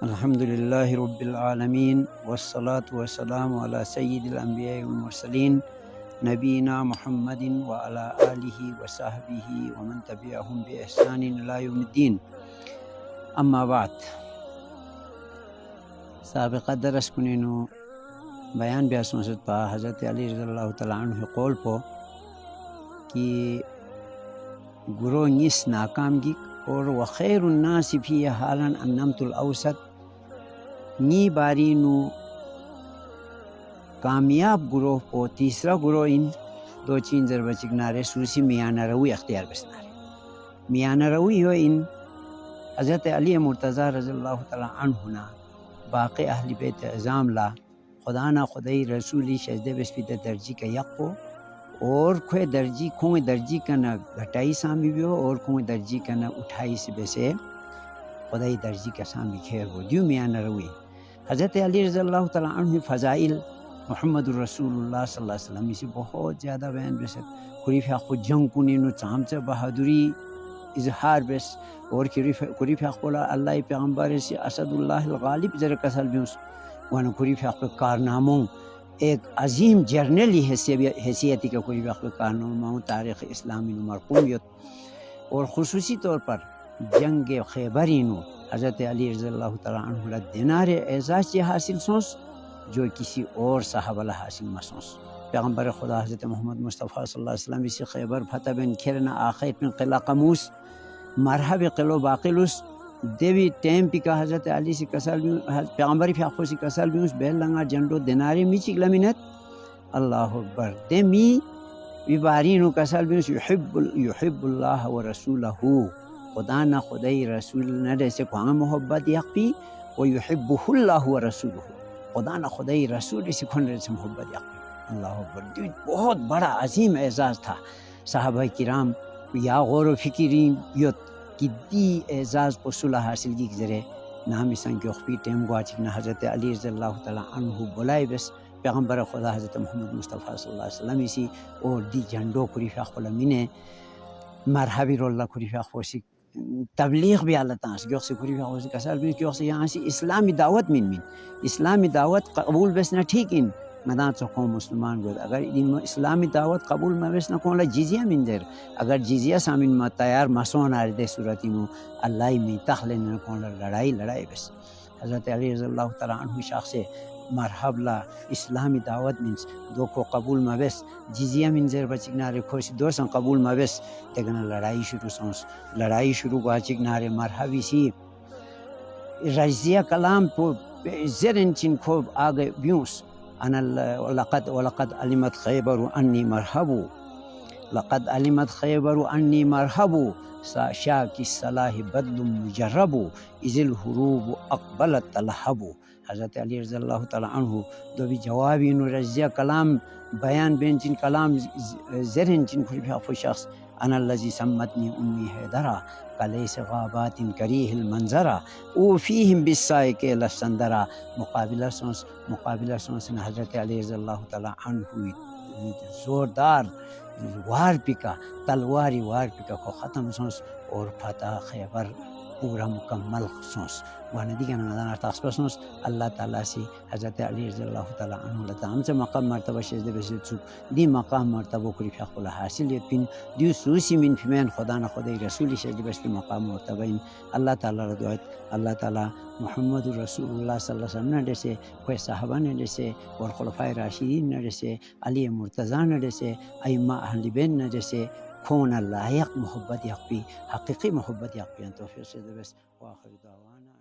الحمد لله رب العالمين والصلاة والسلام على سيد الأنبياء والمرسلين نبينا محمد وعلى آله وصحبه ومن تبعهم بإحسان إلى يوم الدين. أما بعد، سابقہ درس کنینو بیان بیاس مسد پا حضرت علی رضی اللہ تعالیٰ عنہ قول پو کہ گرو نیس ناکام گی اور وخیر الناس فی حالا النمت الاوسط نی بارینو کامیاب گروہ پو تیسرا گروہ ان دو چین ضربہ چکنارے سوسی میانہ روی اختیار بسنارے. میانہ روی ہو ان حضرت علی مرتضی رضی اللہ تعالیٰ عنہ باقی اہل بیت اعظام لا خدا نا خدای رسولی شجدے بسپیدہ درجی کا یقو اور کھوئے درجی کا نہ گھٹائی سامی بھی ہو اور کھوئے درجی کا نہ اٹھائی سے بسے خدای درجی کا سامی خیر ہو دیو میانہ روی. حضرت علی رضی اللہ تعالیٰ عنہ فضائل محمد رسول اللہ صلی اللہ علیہ وسلم اسی بہت زیادہ بیان بس قریف حق جنگ کنینو چامچہ بہادری اظہار بس اور قریف حق اللہ پیغمبر سے اسد اللہ الغالب ذرا کسل بیوس وانا قریف حق کارناموں ایک عظیم جرنلی حیثیتی کا قریف حق کارناموں تاریخ اسلامی مرقومیت اور خصوصی طور پر جنگ خیبرینو حضرت علی رضی اللہ تعالیٰ عنہ دینار اعزاز سے حاصل سونس جو کسی اور صحابہ لا حاصل مسونس. پیغمبر خدا حضرت محمد مصطفیٰ صلی اللہ علیہ وسلم اسی خیبر فتح بن کھرنا آخر بن قلعہ قموس مرحب قلو باقلوس دیوی ٹیم پی کا حضرت علی سے کسال پیغمبر فی حقو سے کسال بیوس بیل لنگا جنڈو دینارے می چکلمینت اللہ اکبر دے می ویبارینو کسال بیوس یحب اللہ و رسولہ خدا نہ خدای رسول نہ جیسے کوہاں محبت یقی و یحبہ اللہ و رسولہ خدا نہ خدای رسول سے کھن سے محبت یقی. اللہ اکبر بہت بڑا عظیم اعزاز تھا. صحابہ کرام یا غور و فکرین یوت کی دی اعزاز کو صلح حاصل کی ذریعے نام اسان کی اخفی ٹیم گوا چکنا حضرت علی رضی اللہ تعالیٰ عنہ بلائے بس پیغمبر خدا حضرت محمد مصطفیٰ صلی اللہ علیہ وسلم اسی اور دی جھنڈو قریف اخولا منے مرحبی رو اللہ قریف اخوسی تبلیغ بھی اللہ تعالیٰ سے گوخ سے قریف اخوسی کسال بھی گوخ سے یہاں سے اسلامی دعوت من اسلامی دعوت قبول بس نہ ٹھیک ان مدان سے قوم مسلمان گود اگر اسلامی دعوت قبول میں بس نہ کون جزیہ من در اگر جزیہ سامن ما تیار مسون آر دے صورتی مو اللہ میں تخلے نہ کون لڑائی بس. حضرت علی رضی اللہ تعالیٰ عنہ شخص سے مرحب لا اسلامی دعوت منس دو کو قبول میں بس جزیہ من زر بچکنارے کھوسی دو سن قبول میں بس لیکن لڑائی شروع کو چکنارے مرحبی سی رجزیہ کلام کو زرن چن کو آگے بیوس انا لقد علمت خیبر انی مرحبو لقد علمت خیبر انی مرحبو شاکی صلاح بدل مجربو اذ الحروب اقبلت تلحبو. حضرت علی رضی اللہ تعالیٰ عنہ دو بھی جوابی نو رجزیہ کلام بیان بین چن کلام زرن چن خوش شخص انا الذی سمتنی امی حیدرہ کلیس غابات کریہ المنظرہ او فیہم بالسائق لسندرہ. مقابلہ سونس حضرت علی رضی اللہ تعالیٰ عنہ زوردار وار پکا تلواری وار پکا کو ختم سونس اور فتح خیبر پورا مکمل سونس وانا دیگا نمدان ارتاقس پسونس اللہ تعالیٰ سے حضرت علی رضی اللہ تعالیٰ عنہ لتا ہم سے مقام مرتبہ شجدہ بسید سوک دی مقام مرتبہ کری فی حق اللہ حاصل یت پین دیو سوسی من فیمین خدا نا خدای رسولی شجدہ بسید مقام مرتبہ ان اللہ تعالیٰ ردویت اللہ تعالیٰ محمد رسول اللہ صلی اللہ علیہ وسلم نے جیسے کوئی صحابہ نے جیسے اور خلفائے راشدین نے جیسے علی مرتضیٰ نے جیسے ائمہ اہل بیت نے جیسے کھونا لائق محبت یقبی حقیقی محبت یقبی توفیق سے بس وآخر دعوانا